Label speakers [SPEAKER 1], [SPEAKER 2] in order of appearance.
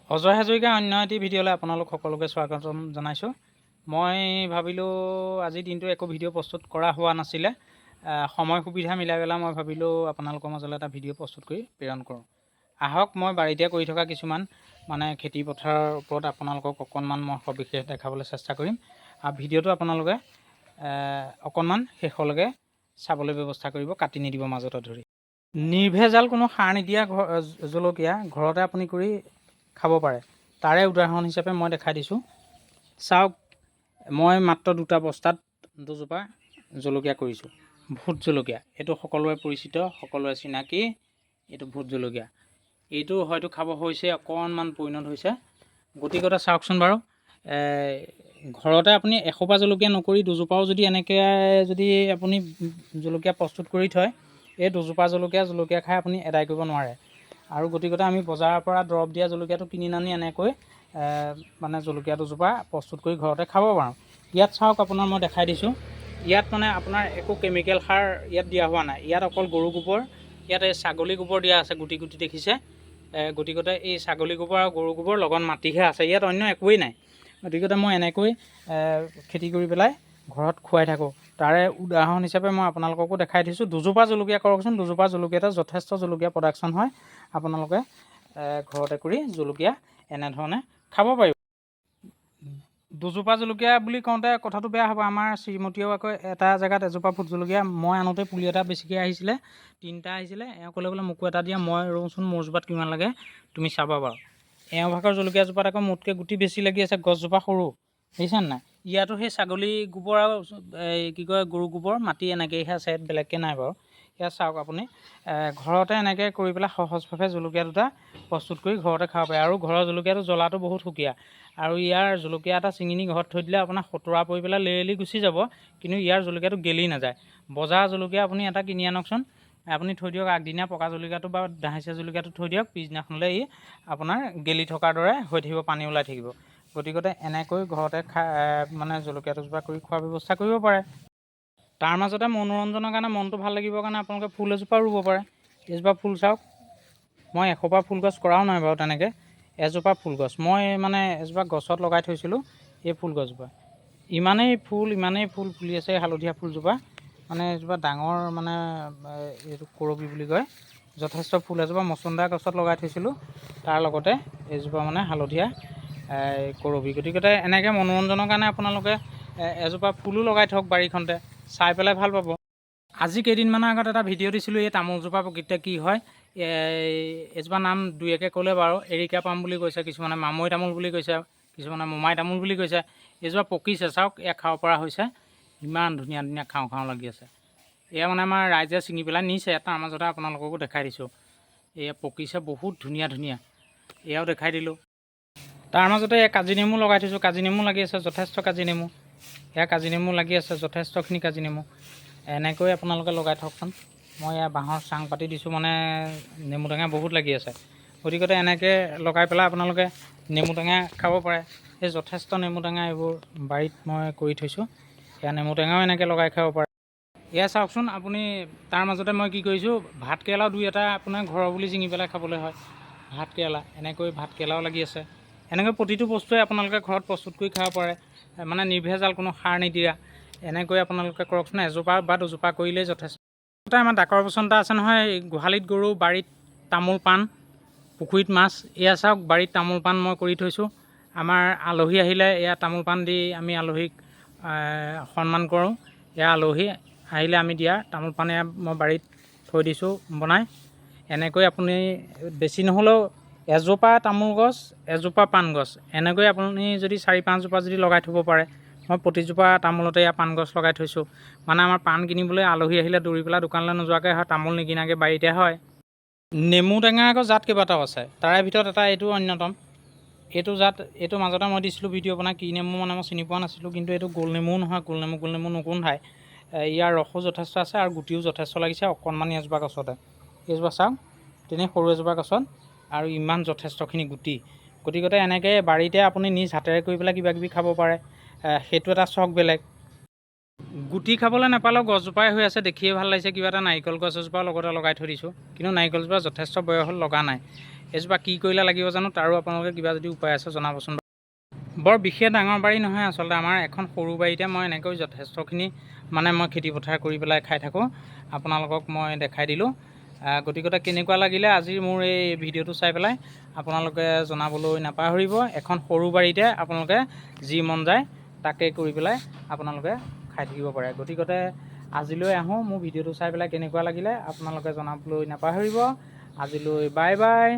[SPEAKER 1] অজয় হাজৰিকাৰ অন্য এটি ভিডিঅ'লৈ আপোনালোক সকলোকে স্বাগতম জনাইছোঁ। মই ভাবিলোঁ আজিৰ দিনটো একো ভিডিঅ' প্ৰস্তুত কৰা হোৱা নাছিলে, সময় সুবিধা মিলাই পেলাই মই ভাবিলোঁ আপোনালোকৰ মাজলৈ এটা ভিডিঅ' প্ৰস্তুত কৰি প্ৰেৰণ কৰোঁ। আহক মই বাৰীতে কৰি থকা কিছুমান খেতি পথাৰৰ ওপৰত আপোনালোকক অকণমান মই সবিশেষ দেখাবলৈ চেষ্টা কৰিম। আৰু ভিডিঅ'টো আপোনালোকে অকণমান শেষলৈকে চাবলৈ ব্যৱস্থা কৰিব, কাটি নিদিব মাজতে ধৰি। নিৰ্ভেজাল কোনো সাৰ নিদিয়া জলকীয়া ঘৰতে আপুনি কৰি খাব পাৰে, তাৰে উদাহৰণ হিচাপে মই দেখাই দিছোঁ। চাওক, মই মাত্ৰ দুটা বস্তাত দুজোপা জলকীয়া কৰিছোঁ। ভোট জলকীয়া, এইটো সকলোৱে পৰিচিত, সকলোৱে চিনাকি, এইটো ভোট জলকীয়া। এইটো হয়তো খাব হৈছে, অকণমান পৰিণত হৈছে। গতিকে চাওকচোন বাৰু, ঘৰতে আপুনি এসোপা জলকীয়া নকৰি দুজোপাও যদি এনেকৈ যদি আপুনি জলকীয়া প্ৰস্তুত কৰি থয়, এই দুজোপা জলকীয়া খাই আপুনি এদায় কৰিব নোৱাৰে। আৰু গতিকে আমি বজাৰৰ পৰা দৰৱ দিয়া জলকীয়াটো কিনি নানি এনেকৈ জলকীয়া দুজোপা প্ৰস্তুত কৰি ঘৰতে খাব পাৰোঁ। ইয়াত চাওক, আপোনাৰ মই দেখাই দিছোঁ। ইয়াত আপোনাৰ একো কেমিকেল সাৰ ইয়াত দিয়া হোৱা নাই। ইয়াত অকল গৰু গোবৰ, ইয়াত এই ছাগলী গোবৰ দিয়া আছে, গুটি গুটি দেখিছে। গতিকে এই ছাগলী গোবৰ আৰু গৰু গোবৰ লগত মাটিহে আছে, ইয়াত অন্য একোৱেই নাই। গতিকে মই এনেকৈ খেতি কৰি পেলাই ঘৰত খুৱাই থাকোঁ। তাৰে উদাহৰণ হিচাপে মই আপোনালোককো দেখাই দিছোঁ। দুজোপা জলকীয়া কৰকচোন, দুজোপা জলকীয়াতে যথেষ্ট জলকীয়া প্ৰডাকশ্যন হয়। আপোনালোকে ঘৰতে কৰি জলকীয়া এনেধৰণে খাব পাৰিব। দুজোপা জলকীয়া বুলি কওঁতে কথাটো বেয়া হ'ব। আমাৰ শ্ৰীমতীয়েও আকৌ এটা জেগাত এজোপা ভোট জলকীয়া মই আনোতে পুলি এটা বেছিকৈ আহিছিলে, 3টা আহিছিলে। এওঁ ক'লে বোলে মোকো এটা দিয়া, মই ৰওঁচোন মোৰ জোপাত কিমান লাগে তুমি চাবা বাৰু। এওঁ ভাগৰ জলকীয়াজোপাত আকৌ মোতকৈ গুটি বেছি লাগি আছে, গছজোপা সৰু, দেখিছেনে নাই? ইয়াতো সেই ছাগলী গোবৰ আৰু গৰু গোবৰ মাটি এনেকৈহে আছে, বেলেগকৈ নাই বাৰু। ইয়াত চাওক আপুনি, ঘৰতে এনেকৈ কৰি পেলাই সহজভাৱে জলকীয়া দুটা প্ৰস্তুত কৰি ঘৰতে খাব পাৰে। আৰু ঘৰৰ জলকীয়াটো জ্বলাটো বহুত সুকীয়া। আৰু ইয়াৰ জলকীয়া এটা ছিঙি নি ঘৰত থৈ দিলে আপোনাৰ সতৰা পৰি পেলাই লেৰেলি গুচি যাব, কিন্তু ইয়াৰ জলকীয়াটো গেলি নাযায়। বজাৰৰ জলকীয়া আপুনি এটা কিনি আনকচোন, আপুনি থৈ দিয়ক, আগদিনা পকা জলকীয়াটো বা ডাঁহিচীয়া জলকীয়াটো থৈ দিয়ক, পিছদিনাখনলৈ ই আপোনাৰ গেলি থকাৰ দৰে হৈ থাকিব, পানী ওলাই থাকিব। গতিকে এনেকৈ ঘৰতে জলকীয়া দুজোপা কৰি খোৱাৰ ব্যৱস্থা কৰিব পাৰে। তাৰ মাজতে মনোৰঞ্জনৰ কাৰণে, মনটো ভাল লাগিবৰ কাৰণে আপোনালোকে ফুল এজোপা ৰুব পাৰে। এজোপা ফুল চাওক, মই এসোপা ফুল গছ কৰাও নাই বাৰু তেনেকৈ, এজোপা ফুল গছ মই এজোপা গছত লগাই থৈছিলোঁ। এই ফুল গছজোপা ইমানেই ফুল ফুলি আছে, হালধীয়া ফুলজোপা এজোপা ডাঙৰ এইটো কৰবী বুলি কয়, যথেষ্ট ফুল। এজোপা মচন্দা গছত লগাই থৈছিলোঁ, তাৰ লগতে এইজোপা হালধীয়া কৰবী। গতিকে এনেকৈ মনোৰঞ্জনৰ কাৰণে আপোনালোকে এজোপা ফুলো লগাই থওক বাৰীখনতে, চাই পেলাই ভাল পাব। আজি কেইদিনমানৰ আগত এটা ভিডিঅ' দিছিলোঁ, এই তামোলজোপা প্ৰকৃততে কি হয়। এজোপা নাম দুই একে ক'লে বাৰু, এৰিকা পাম বুলি কৈছে, কিছুমানে মামৈ তামোল বুলি কৈছে, কিছুমানে মোমাই তামোল বুলি কৈছে। এইজোপা পকিছে, চাওক, এয়া খাব পৰা হৈছে, ইমান ধুনীয়া ধুনীয়া খাওঁ খাওঁ লাগি আছে। এয়া আমাৰ ৰাইজে ছিঙি পেলাই নিছে, তাৰ মাজতে আপোনালোককো দেখাই দিছোঁ। এয়া পকিছে, বহুত ধুনীয়া ধুনীয়া, এয়াও দেখাই দিলোঁ। তাৰ মাজতে কাজি নেমু লগাই থৈছোঁ, কাজি নেমু লাগি আছে, যথেষ্ট কাজি নেমু। এয়া কাজি নেমু লাগি আছে, যথেষ্টখিনি কাজি নেমু। এনেকৈ আপোনালোকে লগাই থওকচোন। মই এয়া বাঁহৰ চাং পাতি দিছোঁ, নেমু টেঙা বহুত লাগি আছে। গতিকে এনেকৈ লগাই পেলাই আপোনালোকে নেমু টেঙা খাব পাৰে। এই যথেষ্ট নেমু টেঙা এইবোৰ বাৰীত মই কৰি থৈছোঁ। এয়া নেমু টেঙাও এনেকৈ লগাই খাব পাৰে। এয়া চাওকচোন আপুনি, তাৰ মাজতে মই কি কৰিছোঁ, ভাত কেৰেলাও দুই এটা আপোনাৰ ঘৰৰ বুলি ছিঙি পেলাই খাবলৈ হয়। ভাত কেৰেলা, এনেকৈ ভাত কেৰেলাও লাগি আছে। এনেকৈ প্ৰতিটো বস্তুৱে আপোনালোকে ঘৰত প্ৰস্তুত কৰি খাব পাৰে, নিৰ্ভেজাল কোনো সাৰ নিদিয়া। এনেকৈ আপোনালোকে কৰকচোন, এজোপা বা দুজোপা কৰিলেই যথেষ্ট। আমাৰ ডাকৰ বচন এটা আছে নহয়, গোহালিত গৰু, বাৰীত তামোল পাণ, পুখুৰীত মাছ। এয়া চাওক, বাৰীত তামোল পাণ মই কৰি থৈছোঁ। আমাৰ আলহী আহিলে এয়া তামোল পাণ দি আমি আলহীক সন্মান কৰোঁ। এয়া আলহী আহিলে আমি দিয়া তামোল পাণ এয়া মই বাৰীত থৈ দিছোঁ বনাই। এনেকৈ আপুনি বেছি নহ'লেও এজোপা তামোল গছ, এজোপা পাণ গছ, এনেকৈ আপুনি যদি 4-5 জোপা যদি লগাই থ'ব পাৰে। মই প্ৰতিজোপা তামোলতে এয়া পাণ গছ লগাই থৈছোঁ। আমাৰ পাণ কিনিবলৈ আলহী আহিলে দৌৰি পেলাই দোকানলৈ নোযোৱাকৈ হয়, তামোল নিকিনাকৈ বাৰীতে হয়। নেমু টেঙা আকৌ জাত কেইবাটাও আছে, তাৰে ভিতৰত এটা এইটো অন্যতম। এইটো জাত, এইটো মাজতে মই দিছিলোঁ ভিডিঅ' বনাই, কি নেমু মই চিনি পোৱা নাছিলোঁ। কিন্তু এইটো গোল নেমুও নহয়, গোল নেমু নুগোন্ধায়। ইয়াৰ ৰসো যথেষ্ট আছে আৰু গুটিও যথেষ্ট লাগিছে, অকণমানি এজোপা গছতে। এইজোপা চাওক, তেনেই সৰু এজোপা গছত আৰু ইমান যথেষ্টখিনি গুটি। গতিকে এনেকৈ বাৰীতে আপুনি নিজ হাতেৰে কৰি পেলাই কিবাকিবি খাব পাৰে, সেইটো এটা চখ বেলেগ। গুটি খাবলৈ নাপালেও গছজোপাই হৈ আছে, দেখিয়ে ভাল লাগিছে। কিবা এটা নাৰিকল গছ এজোপাও লগতে লগাই থৈ দিছোঁ, কিন্তু নাৰিকলজোপা যথেষ্ট বয়স হ'ল, লগা নাই। এজোপা কি কৰিলে লাগিব জানো, তাৰো আপোনালোকে কিবা যদি উপায় আছে জনাবচোন। বৰ বিশেষ ডাঙৰ বাৰী নহয় আচলতে, আমাৰ এখন সৰু বাৰীতে মই এনেকৈ যথেষ্টখিনি মানে মই খেতি পথাৰ কৰি পেলাই খাই থাকোঁ। আপোনালোকক মই দেখাই দিলোঁ। গতিকে কেনেকুৱা লাগিলে আজিৰ মোৰ এই ভিডিঅ'টো চাই পেলাই আপোনালোকে জনাবলৈ নাপাহৰিব। এখন সৰু বাৰীতে আপোনালোকে যি মন যায় তাকে কৰি পেলাই আপোনালোকে খাই থাকিব পাৰে। গতিকে আজিলৈ আহোঁ, মোৰ ভিডিঅ'টো চাই পেলাই কেনেকুৱা লাগিলে আপোনালোকে জনাবলৈ নাপাহৰিব। আজিলৈ বাই বাই।